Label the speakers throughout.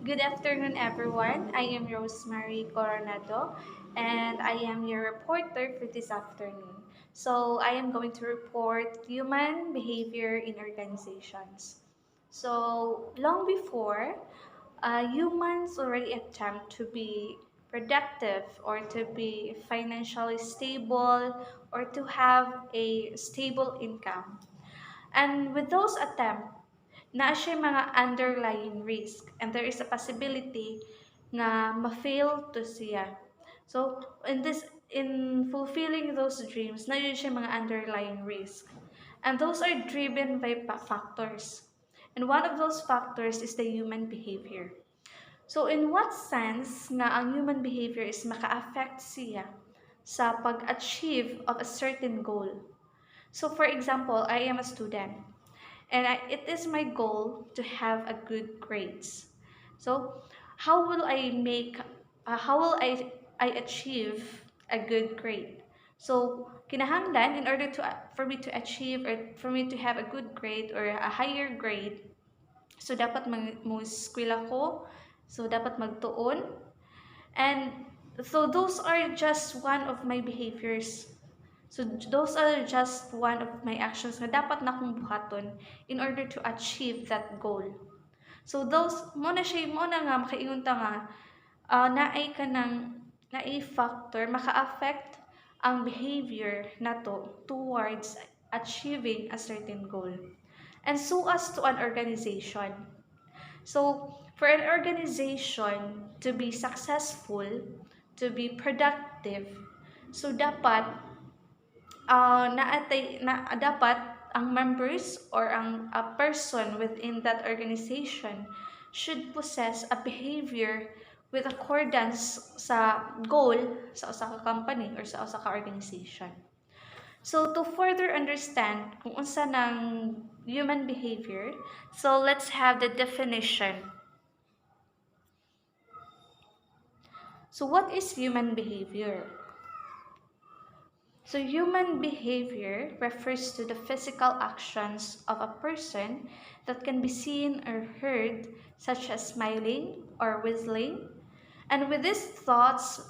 Speaker 1: Good afternoon, everyone. I am Rosemary Coronado, and I am your reporter for this afternoon. So, I am going to report human behavior in organizations. So, long before, humans already attempt to be productive or to be financially stable or to have a stable income. And with those attempts, na siya mga underlying risk and there is a possibility na ma-fail to siya. So, in fulfilling those dreams, na yun siya mga underlying risk. And those are driven by factors. And one of those factors is the human behavior. So, in what sense nga ang human behavior is maka-affect siya sa pag-achieve of a certain goal? So, for example, I am a student and it is my goal to have a good grades. So, how will I make, how will I achieve a good grade? So, kinahanglan in order to for me to achieve or for me to have a good grade or a higher grade, so dapat mo eskwela ko, so dapat magtuon, and so those are just one of my behaviors. So those are just one of my actions na dapat na akong buhaton in order to achieve that goal. So those mo na nga makaingon ta nga naay ka ng naay factor maka-affect ang behavior nato towards achieving a certain goal. And so as to an organization. So for an organization to be successful, to be productive, so dapat dapat ang members or ang a person within that organization should possess a behavior with accordance sa goal sa usa ka company or sa usa ka organization. So to further understand kung unsa ng human behavior, so let's have the definition. So what is human behavior? So human behavior refers to the physical actions of a person that can be seen or heard, such as smiling or whistling. And with his thoughts,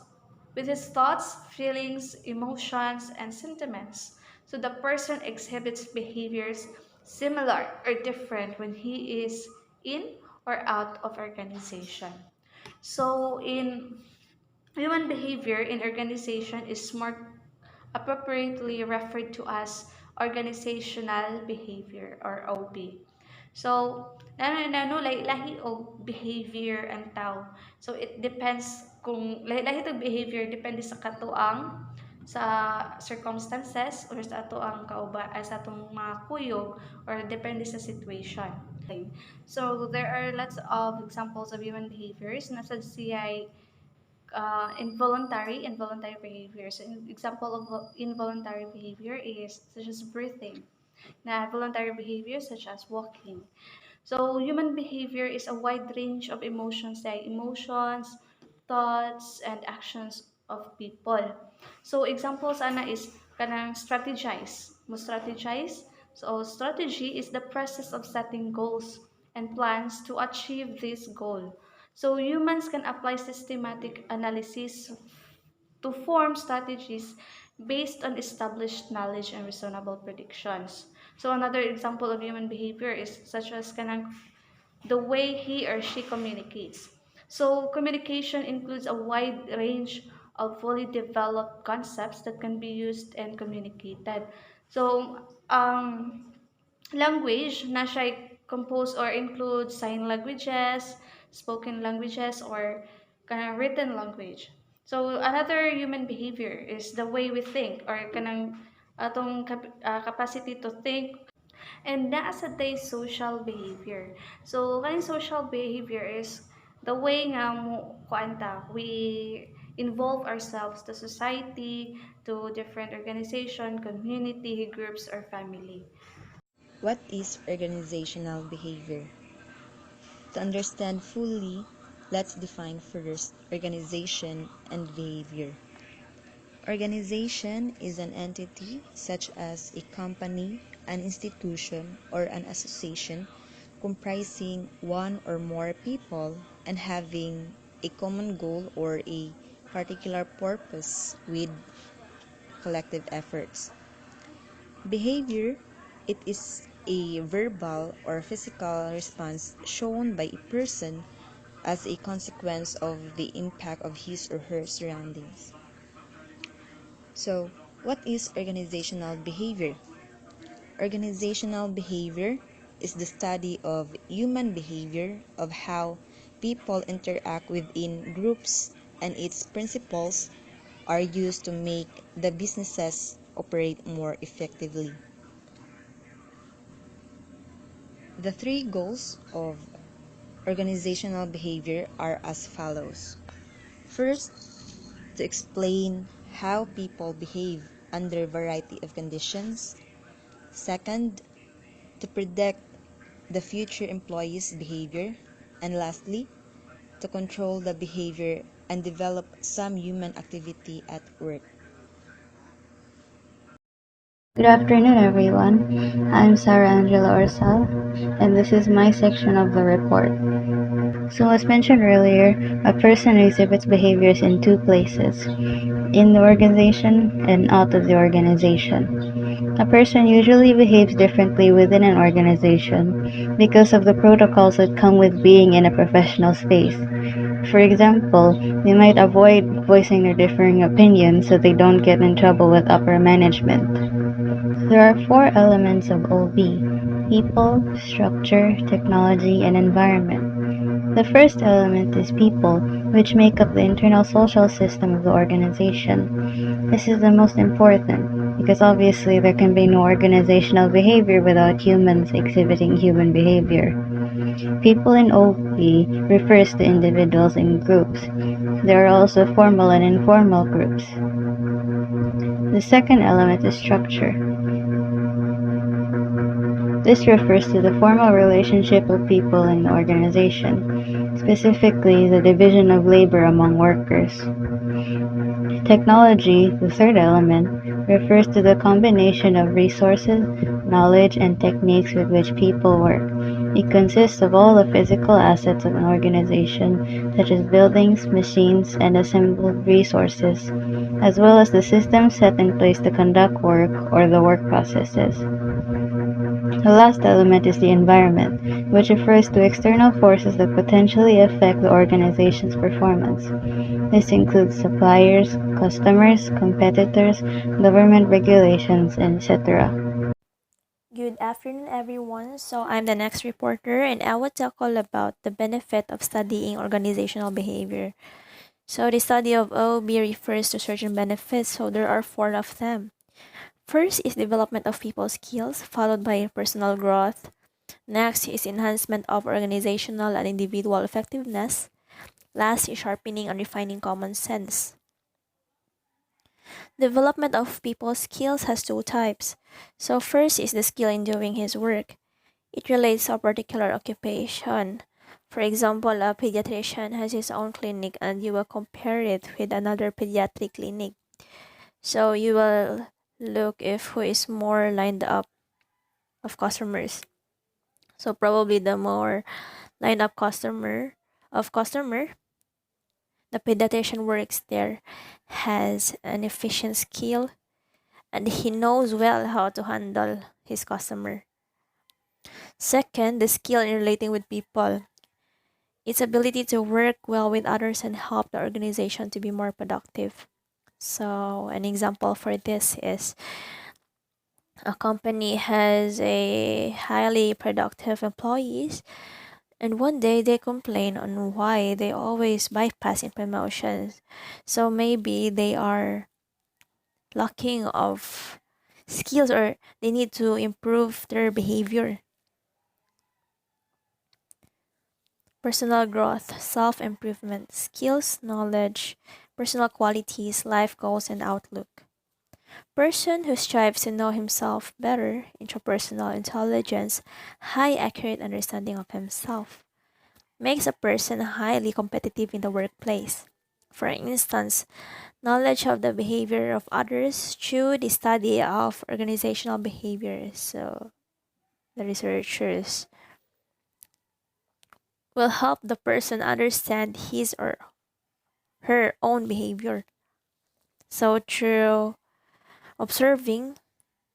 Speaker 1: feelings, emotions, and sentiments. So the person exhibits behaviors similar or different when he is in or out of organization. So in human behavior in organization is more appropriately referred to as organizational behavior or OB. So, lahi o behavior ang tao. So, it depends kung lahi to behavior depende sa katuang sa circumstances or sa ato ang sa atong mga kuyog or depende sa situation. So, there are lots of examples of human behaviors na sa siya involuntary behavior. So, an example of involuntary behavior is such as breathing. Na voluntary behavior such as walking. So, human behavior is a wide range of emotions like emotions, thoughts, and actions of people. So, examples ana is kanang strategize. Mo strategize. So, strategy is the process of setting goals and plans to achieve this goal. So, humans can apply systematic analysis to form strategies based on established knowledge and reasonable predictions. So another example of human behavior is such as kanang the way he or she communicates. So communication includes a wide range of fully developed concepts that can be used and communicated. So language na siya composed or includes sign languages, spoken languages, or kanang written language. So another human behavior is the way we think or kanang atong capacity to think. And naa sa day social behavior. So kaning social behavior is the way nga mo kuanta we involve ourselves to society, to different organization, community, groups, or family.
Speaker 2: What is organizational behavior? To understand fully, let's define first organization and behavior. Organization is an entity such as a company, an institution, or an association comprising one or more people, and having a common goal or a particular purpose with collective efforts. Behavior, it is a verbal or physical response shown by a person as a consequence of the impact of his or her surroundings. So, what is organizational behavior? Organizational behavior is the study of human behavior, of how people interact within groups, and its principles are used to make the businesses operate more effectively. The three goals of organizational behavior are as follows. First, to explain how people behave under a variety of conditions. Second, to predict the future employees' behavior. And lastly, to control the behavior and develop some human activity at work.
Speaker 3: Good afternoon, everyone. I'm Sarah Angela Orsal, and this is my section of the report. So, as mentioned earlier, a person exhibits behaviors in two places, in the organization and out of the organization. A person usually behaves differently within an organization because of the protocols that come with being in a professional space. For example, they might avoid voicing their differing opinions so they don't get in trouble with upper management. There are four elements of OB: people, structure, technology, and environment. The first element is people, which make up the internal social system of the organization. This is the most important because obviously there can be no organizational behavior without humans exhibiting human behavior. People in OB refers to individuals in groups. There are also formal and informal groups. The second element is structure. This refers to the formal relationship of people in the organization, specifically the division of labor among workers. Technology, the third element, refers to the combination of resources, knowledge, and techniques with which people work. It consists of all the physical assets of an organization, such as buildings, machines, and assembled resources, as well as the systems set in place to conduct work or the work processes. The last element is the environment, which refers to external forces that potentially affect the organization's performance. This includes suppliers, customers, competitors, government regulations, etc.
Speaker 4: Good afternoon, everyone. So, I'm the next reporter, and I will talk all about the benefit of studying organizational behavior. So, the study of OB refers to certain benefits, so there are four of them. First is development of people skills, followed by personal growth. Next is enhancement of organizational and individual effectiveness. Last is sharpening and refining common sense. Development of people skills has two types. So, first is the skill in doing his work. It relates to a particular occupation. For example, a pediatrician has his own clinic and you will compare it with another pediatric clinic. So you will look if who is more lined up of customers. So probably the more lined up customer, the pediatrician works there has an efficient skill and he knows well how to handle his customer. Second, the skill in relating with people. Its ability to work well with others and help the organization to be more productive. So, an example for this is a company has a highly productive employees and one day they complain on why they always bypass in promotions. So maybe they are lacking of skills or they need to improve their behavior. Personal growth, self improvement, skills, knowledge, personal qualities, life goals, and outlook. Person who strives to know himself better, intrapersonal intelligence, high accurate understanding of himself, makes a person highly competitive in the workplace. For instance, knowledge of the behavior of others through the study of organizational behavior. So, the researchers will help the person understand his or her own behavior. So through observing,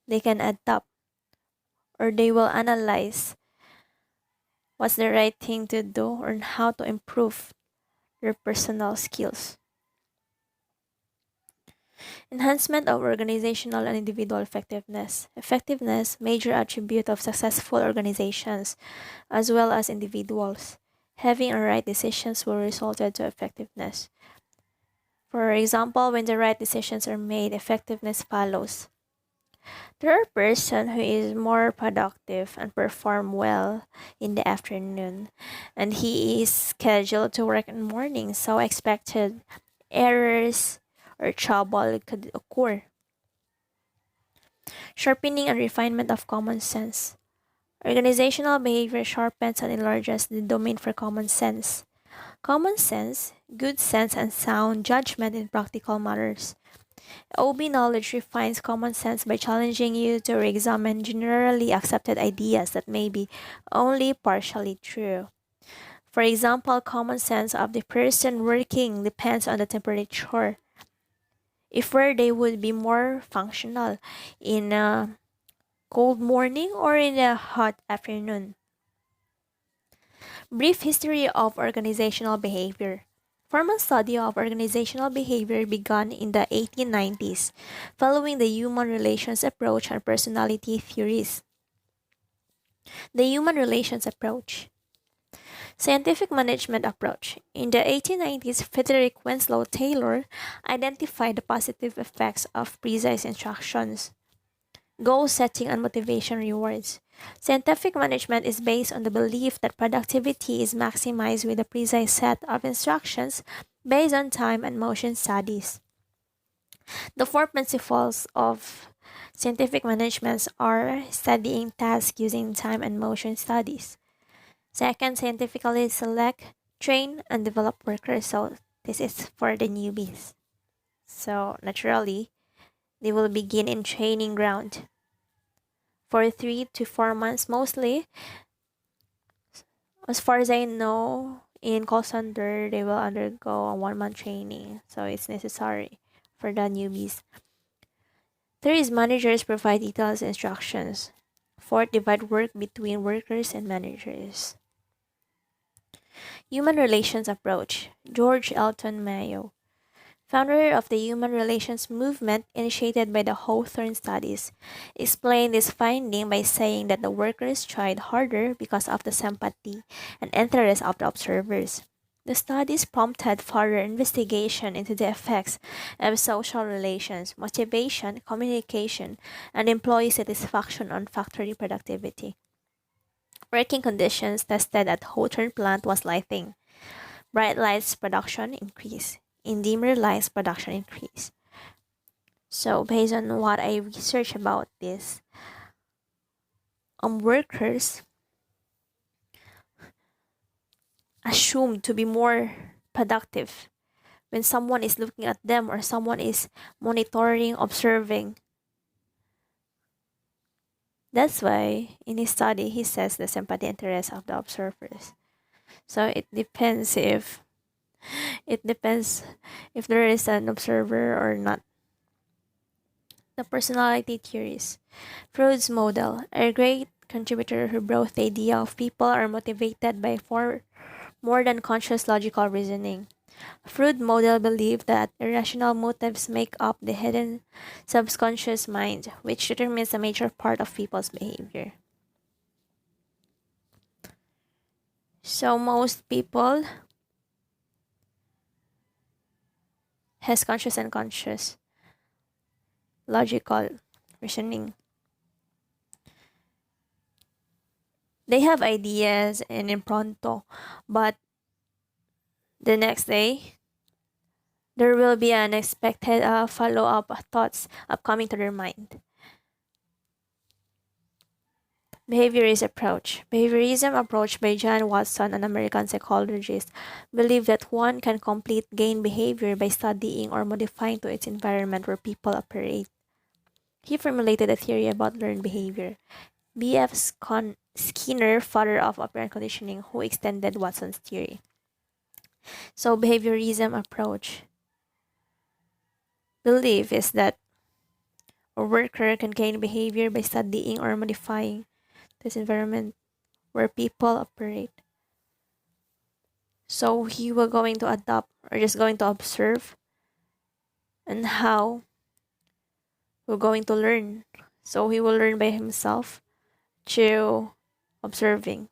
Speaker 4: they can adapt or they will analyze what's the right thing to do or how to improve their personal skills. Enhancement of organizational and individual effectiveness. Effectiveness, major attribute of successful organizations as well as individuals. Having a right decisions will result to effectiveness. For example, when the right decisions are made, effectiveness follows. There are person who is more productive and perform well in the afternoon, and he is scheduled to work in the morning, so expected errors or trouble could occur. Sharpening and refinement of common sense. Organizational behavior sharpens and enlarges the domain for common sense. Common sense, good sense, and sound judgment in practical matters. OB knowledge refines common sense by challenging you to re-examine generally accepted ideas that may be only partially true. For example, common sense of the person working depends on the temperature. If where they would be more functional in a cold morning or in a hot afternoon. Brief history of organizational behavior. Formal study of organizational behavior began in the 1890s, following the human relations approach and personality theories. The human relations approach. Scientific management approach. In the 1890s, Frederick Winslow Taylor identified the positive effects of precise instructions, goal setting, and motivation rewards. Scientific management is based on the belief that productivity is maximized with a precise set of instructions based on time and motion studies. The four principles of scientific management are studying tasks using time and motion studies. Second, scientifically select, train, and develop workers. So this is for the newbies. So naturally, they will begin in training ground for 3 to 4 months mostly. As far as I know, in call center, they will undergo a 1 month training. So it's necessary for the newbies. Third is managers provide detailed instructions. Fourth, divide work between workers and managers. Human Relations Approach. George Elton Mayo, founder of the Human Relations Movement initiated by the Hawthorne Studies, explained this finding by saying that the workers tried harder because of the sympathy and interest of the observers. The studies prompted further investigation into the effects of social relations, motivation, communication, and employee satisfaction on factory productivity. Working conditions tested at Hawthorne plant was lighting. Bright lights production increase. In dimmer lights production increase. So based on what I researched about this, workers assumed to be more productive when someone is looking at them or someone is monitoring, observing. That's why in his study he says the sympathy interest of the observers. So it depends if there is an observer or not. The personality theories. Freud's model, a great contributor who brought the idea of people are motivated by more than conscious logical reasoning. Freud model believed that irrational motives make up the hidden subconscious mind, which determines a major part of people's behavior. So most people has conscious and unconscious logical reasoning. They have ideas and impronto, but the next day there will be unexpected follow-up thoughts upcoming to their mind. Behaviorism approach by John Watson, an American psychologist, believed that one can complete gain behavior by studying or modifying to its environment where people operate. He formulated a theory about learned behavior. B.F. Skinner, father of operant conditioning, who extended Watson's theory. So, behaviorism approach belief is that a worker can gain behavior by studying or modifying this environment where people operate. So he will going to adopt or just going to observe and how we're going to learn. So he will learn by himself through observing.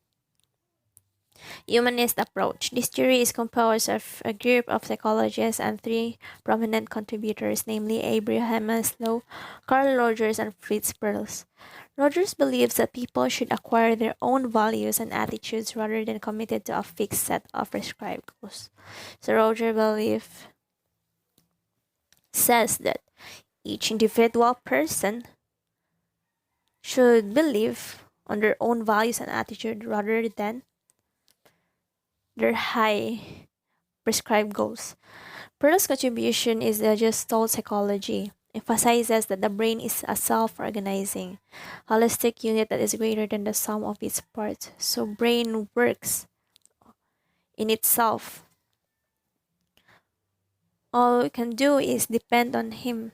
Speaker 4: Humanist approach. This theory is composed of a group of psychologists and three prominent contributors, namely Abraham Maslow, Carl Rogers, and Fritz Perls. Rogers believes that people should acquire their own values and attitudes rather than committed to a fixed set of prescribed goals. So Rogers' belief says that each individual person should believe on their own values and attitude rather than their high prescribed goals. Perl's contribution is the Gestalt psychology, emphasizes that the brain is a self-organizing, holistic unit that is greater than the sum of its parts. So brain works in itself. All we can do is depend on it.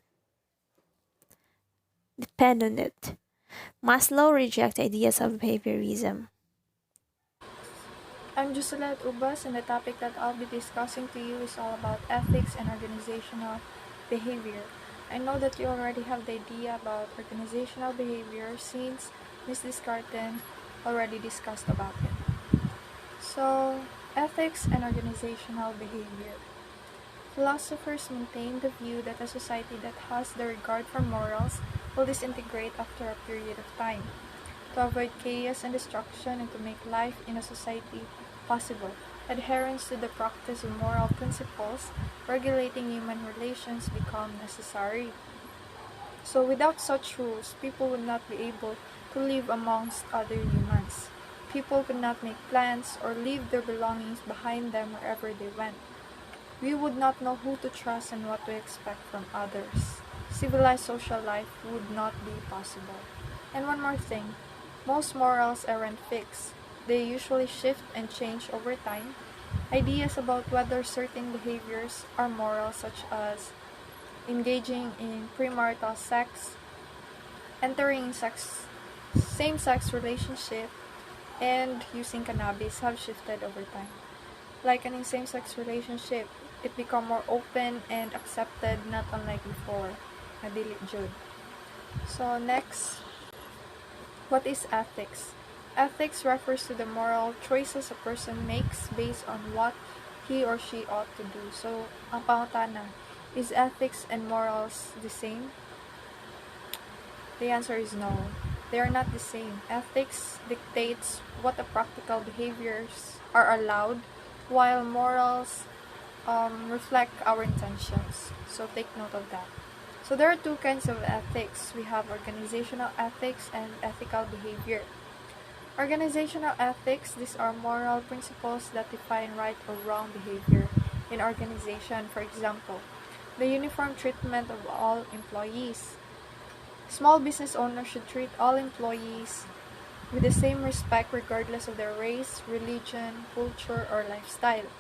Speaker 4: Maslow rejects ideas of behaviorism.
Speaker 5: I'm Joselet Ubas, and the topic that I'll be discussing to you is all about ethics and organizational behavior. I know that you already have the idea about organizational behavior since Ms. Descartes already discussed about it. So, ethics and organizational behavior. Philosophers maintain the view that a society that has the regard for morals will disintegrate after a period of time. To avoid chaos and destruction and to make life in a society possible, adherence to the practice of moral principles regulating human relations become necessary. So without such rules, people would not be able to live amongst other humans. People could not make plans or leave their belongings behind them wherever they went. We would not know who to trust and what to expect from others. Civilized social life would not be possible. And one more thing, most morals aren't fixed. They usually shift and change over time. Ideas about whether certain behaviors are moral, such as engaging in premarital sex, entering same-sex relationship, and using cannabis have shifted over time. Like in a same-sex relationship, it become more open and accepted, not unlike before. Nadili Jude. So next, what is ethics? Ethics refers to the moral choices a person makes based on what he or she ought to do. So, ang pangutana, is ethics and morals the same? The answer is no. They are not the same. Ethics dictates what the practical behaviors are allowed, while morals reflect our intentions. So take note of that. So there are two kinds of ethics. We have organizational ethics and ethical behavior. Organizational ethics, these are moral principles that define right or wrong behavior in organization. For example, the uniform treatment of all employees. Small business owners should treat all employees with the same respect regardless of their race, religion, culture, or lifestyle.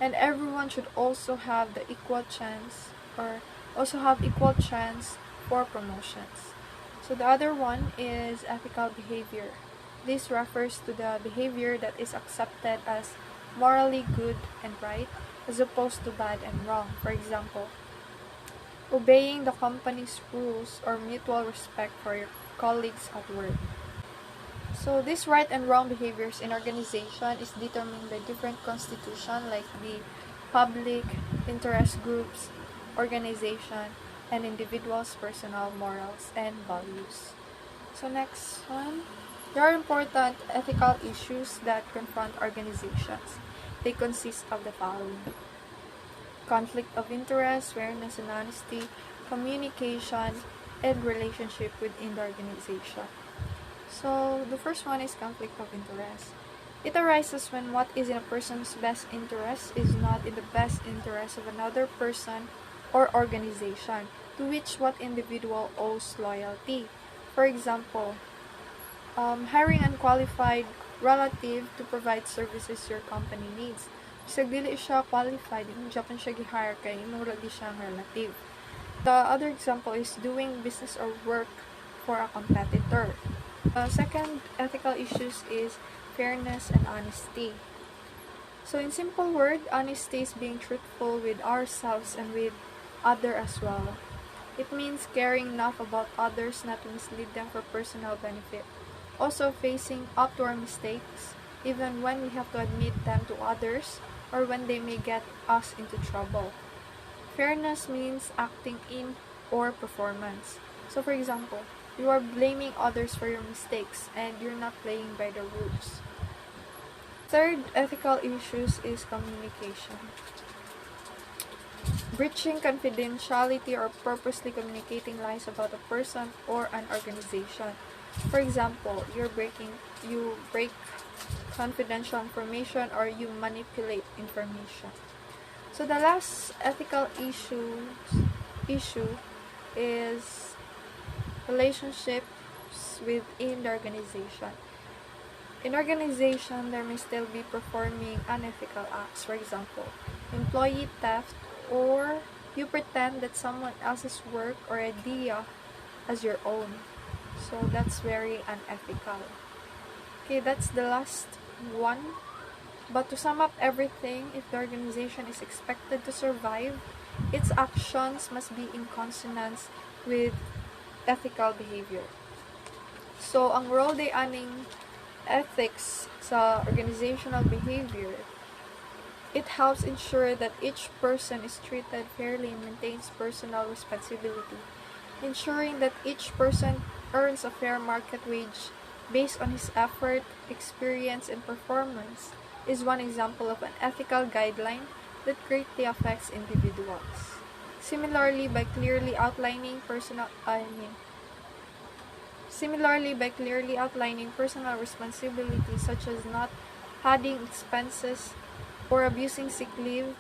Speaker 5: And everyone should also have the equal chance for promotions. So the other one is ethical behavior. This refers to the behavior that is accepted as morally good and right as opposed to bad and wrong. For example, obeying the company's rules or mutual respect for your colleagues at work. So this right and wrong behaviors in organization is determined by different constitution like the public, interest groups, organization, and individuals' personal morals and values. So next one. There are important ethical issues that confront organizations. They consist of the following: conflict of interest, fairness and honesty, communication, and relationship within the organization. So the first one is conflict of interest. It arises when what is in a person's best interest is not in the best interest of another person or organization to which what individual owes loyalty. For example, hiring unqualified relative to provide services your company needs. Bisag dili siya qualified, imong Japan siya gi-hire kay imong lagi siyang relative. The other example is doing business or work for a competitor. The second ethical issues is fairness and honesty. So in simple word, honesty is being truthful with ourselves and with other as well. It means caring enough about others not to mislead them for personal benefit. Also facing up to our mistakes, even when we have to admit them to others or when they may get us into trouble. Fairness means acting in or performance. So for example, you are blaming others for your mistakes and you're not playing by the rules. Third ethical issues is communication. Breaching confidentiality or purposely communicating lies about a person or an organization. For example, you break confidential information or you manipulate information. So the last ethical issue is relationships within the organization. In organization, there may still be performing unethical acts. For example, employee theft, or you pretend that someone else's work or idea as your own. So that's very unethical. Okay, that's the last one. But to sum up everything, if the organization is expected to survive, its actions must be in consonance with ethical behavior. So, ang role day aning ethics sa organizational behavior, it helps ensure that each person is treated fairly and maintains personal responsibility, ensuring that each person earns a fair market wage based on his effort, experience, and performance is one example of an ethical guideline that greatly affects individuals. Similarly, by clearly outlining personal responsibilities such as not padding expenses or abusing sick leave,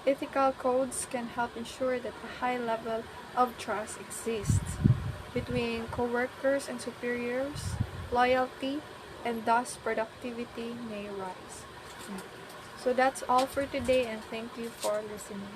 Speaker 5: ethical codes can help ensure that a high level of trust exists between coworkers and superiors, loyalty, and thus productivity may rise. So that's all for today, and thank you for listening.